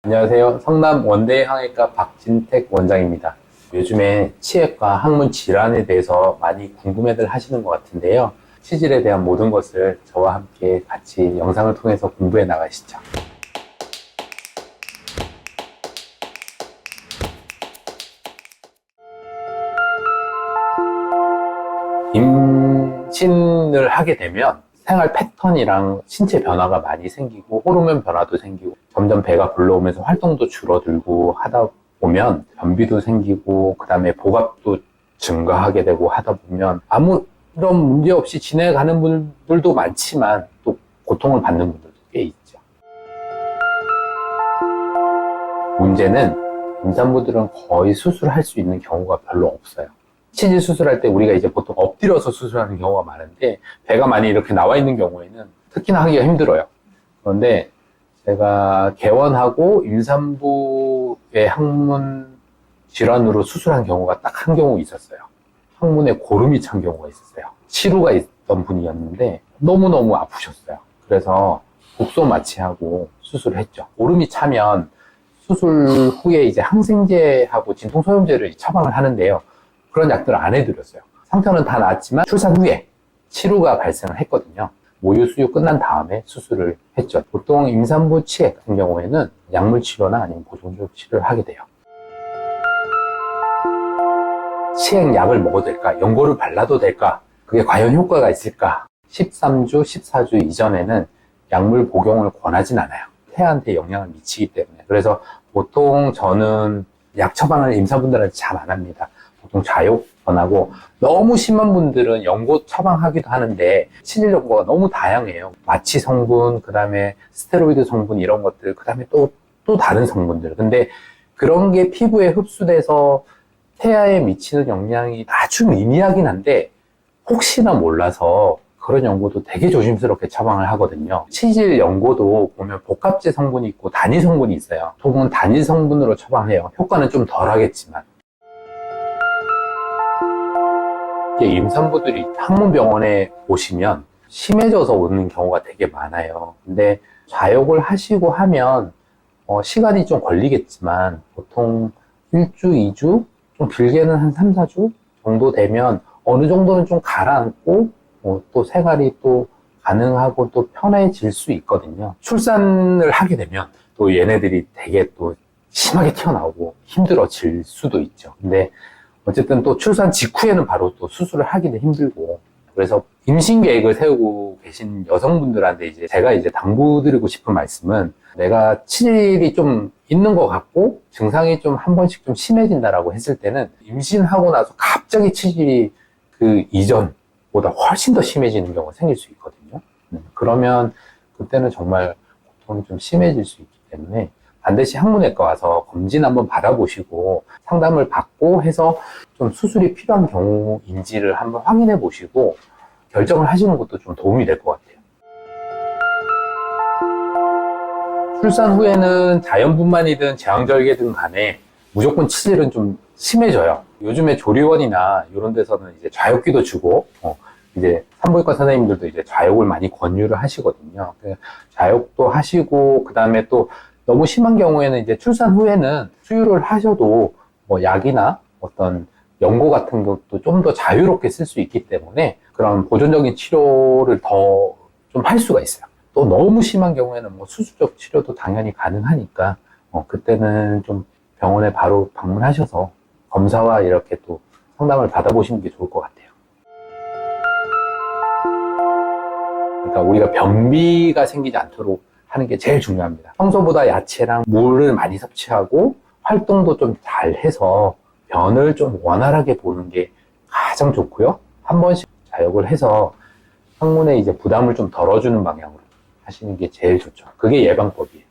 안녕하세요. 성남 원대항해과 박진택 원장입니다. 요즘에 치액과 항문 질환에 대해서 많이 궁금해들 하시는 것 같은데요. 치질에 대한 모든 것을 저와 함께 같이 영상을 통해서 공부해 나가시죠. 임신을 하게 되면 생활 패턴이랑 신체 변화가 많이 생기고 호르몬 변화도 생기고 점점 배가 불러오면서 활동도 줄어들고 하다 보면 변비도 생기고 그 다음에 복압도 증가하게 되고 하다 보면 아무런 문제 없이 지내가는 분들도 많지만 또 고통을 받는 분들도 꽤 있죠. 문제는 임산부들은 거의 수술할 수 있는 경우가 별로 없어요. 치질 수술할 때 우리가 이제 보통 엎드려서 수술하는 경우가 많은데 배가 많이 이렇게 나와 있는 경우에는 특히나 하기가 힘들어요. 그런데 제가 개원하고 임산부의 항문 질환으로 수술한 경우가 딱 한 경우 있었어요. 항문에 고름이 찬 경우가 있었어요. 치루가 있던 분이었는데 너무너무 아프셨어요. 그래서 국소 마취하고 수술을 했죠. 고름이 차면 수술 후에 이제 항생제하고 진통소염제를 처방을 하는데요. 그런 약들을 안 해드렸어요. 상태는 다 나았지만 출산 후에 치루가 발생을 했거든요. 모유 수유 끝난 다음에 수술을 했죠. 보통 임산부 치액 같은 경우에는 약물 치료나 아니면 보존적 치료를 하게 돼요. 치액 약을 먹어도 될까? 연고를 발라도 될까? 그게 과연 효과가 있을까? 13주, 14주 이전에는 약물 복용을 권하진 않아요. 태아한테 영향을 미치기 때문에. 그래서 보통 저는 약 처방을 임산부들한테 잘 안 합니다. 보통 좌욕 권하고 너무 심한 분들은 연고 처방하기도 하는데 치질 연고가 너무 다양해요. 마취 성분, 그 다음에 스테로이드 성분 이런 것들, 그 다음에 또 다른 성분들. 근데 그런 게 피부에 흡수돼서 태아에 미치는 영향이 아주 미미하긴 한데 혹시나 몰라서 그런 연고도 되게 조심스럽게 처방을 하거든요. 치질 연고도 보면 복합제 성분이 있고 단위 성분이 있어요. 보통 단위 성분으로 처방해요. 효과는 좀 덜 하겠지만. 임산부들이 항문병원에 오시면 심해져서 오는 경우가 되게 많아요. 근데 좌욕을 하시고 하면 시간이 좀 걸리겠지만 보통 1주, 2주, 좀 길게는 한 3, 4주 정도 되면 어느 정도는 좀 가라앉고 또 생활이 또 가능하고 또 편해질 수 있거든요. 출산을 하게 되면 또 얘네들이 되게 또 심하게 튀어나오고 힘들어질 수도 있죠. 근데 어쨌든 또 출산 직후에는 바로 또 수술을 하기는 힘들고, 그래서 임신 계획을 세우고 계신 여성분들한테 이제 제가 이제 당부드리고 싶은 말씀은, 내가 치질이 좀 있는 것 같고 증상이 좀 한 번씩 좀 심해진다라고 했을 때는 임신하고 나서 갑자기 치질이 그 이전보다 훨씬 더 심해지는 경우가 생길 수 있거든요. 그러면 그때는 정말 고통이 좀 심해질 수 있기 때문에 반드시 항문외과 와서 검진 한번 받아보시고 상담을 받고 해서 좀 수술이 필요한 경우인지를 한번 확인해 보시고 결정을 하시는 것도 좀 도움이 될 것 같아요. 출산 후에는 자연분만이든 제왕절개든 간에 무조건 치질은 좀 심해져요. 요즘에 조리원이나 이런 데서는 이제 좌욕기도 주고 이제 산부인과 선생님들도 이제 좌욕을 많이 권유를 하시거든요. 좌욕도 하시고 그 다음에 또 너무 심한 경우에는 이제 출산 후에는 수유를 하셔도 뭐 약이나 어떤 연고 같은 것도 좀 더 자유롭게 쓸 수 있기 때문에 그런 보존적인 치료를 더 좀 할 수가 있어요. 또 너무 심한 경우에는 뭐 수술적 치료도 당연히 가능하니까 그때는 좀 병원에 바로 방문하셔서 검사와 이렇게 또 상담을 받아보시는 게 좋을 것 같아요. 그러니까 우리가 변비가 생기지 않도록 하는 게 제일 중요합니다. 평소보다 야채랑 물을 많이 섭취하고 활동도 좀 잘 해서 변을 좀 원활하게 보는 게 가장 좋고요. 한 번씩 자욕을 해서 항문에 이제 부담을 좀 덜어주는 방향으로 하시는 게 제일 좋죠. 그게 예방법이에요.